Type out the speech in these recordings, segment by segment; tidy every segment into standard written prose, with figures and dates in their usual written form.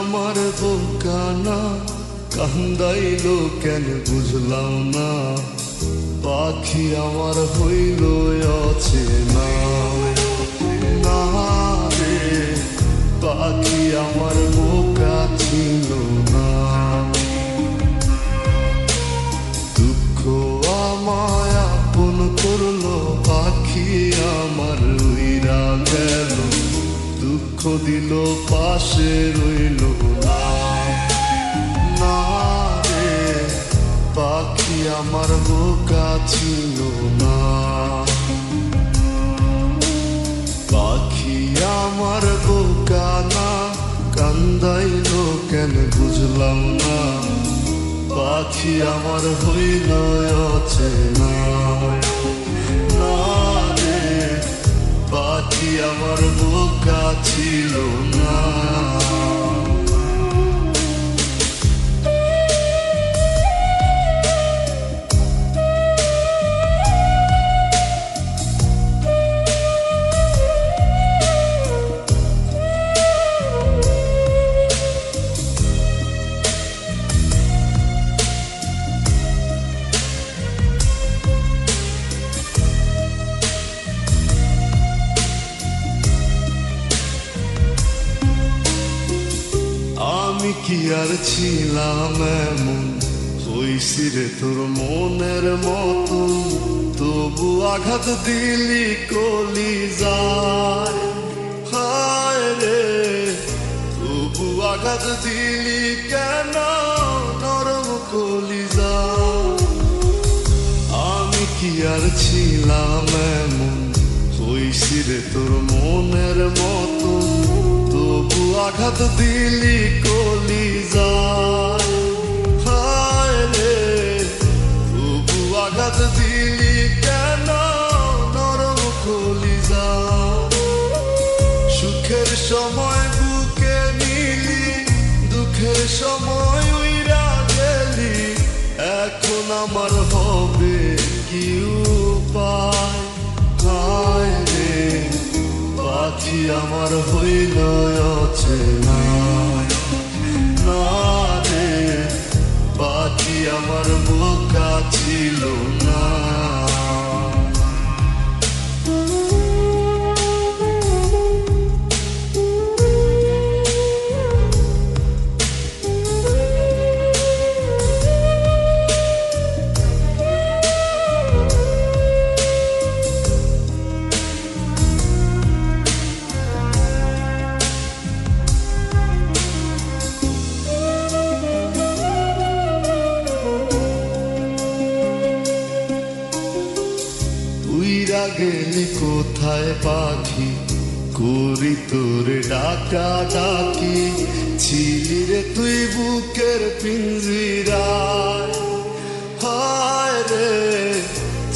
আমার বোকা না, কান্দাইলো কেন বুঝলাম না। পাখি আমার হইল অচেনা, না রে পাখি আমার বোকা ছিল না। দুঃখ আমায় আপন করলো, পাখি আমার উইরা গেল। দুঃখ দিল পাশে রইল না, না রে পাখি আমার বোকা ছিল না। পাখি আমার বোকা না, কান্দাইলো কেন বুঝলাম না। পাখি আমার হইল অচেনা, না রে পাখি আমার বোকা ছিল না। আমি কি আর ছিলাম এমন, হইছি রে তোর মনের মতো। তবু আঘাত দিলি কলিজায়, হায় রে তবু আঘাত দিলি কেন নরম কলিজায়। আমি কি আর ছিলাম এমন, হইছি রে তোর মনের মতো। তবু আঘাত দিলি কলিজায়, হায় রে তবু আঘাত দিলি কেন নরম কলিজায়। সুখের সময় বুকে নিলি, দুঃখের সময় উইরা গেলি। এখন আমার হবে কি উপায়, হায় রে পাখি আমার হইল অচেনা, না রে পাখি আমার বোকা ছিল না। গেলি কোথায় পাখি, করি তোরে ডাকা ডাকি। ছিলি রে তুই বুকের পিঞ্জিরায়, হায় রে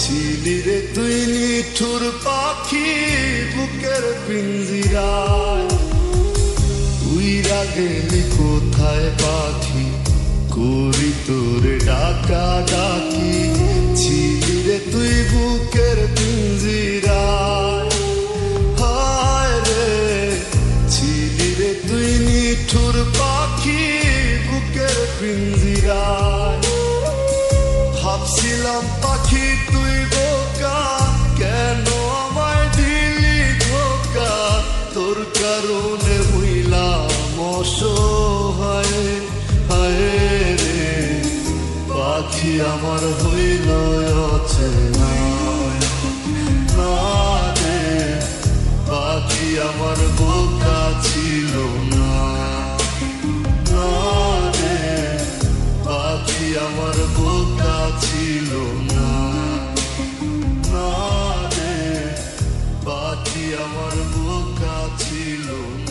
ছিলি রে তুই নিঠুর পাখি বুকের পিঞ্জিরায়। উইরা গেলি কোথায় পাখি, করি তোরে ডাকা ডাকি। ছিলি রে তুই বুকের পিঞ্জিরায়, হায় রে ছিলি রে তুই নিঠুর পাখি বুকের পিঞ্জিরায়। ভাবছিলাম পাখি তুই বোকা, কেন আমায় দিলি ধোকা। তোর কারণে হইলাম অসহায়, হায় রে পাখি আমার হইল অচেনা, না রে পাখি আমার বোকা ছিল না, না রে পাখি আমার বোকা ছিল না, না রে পাখি আমার বোকা ছিল না।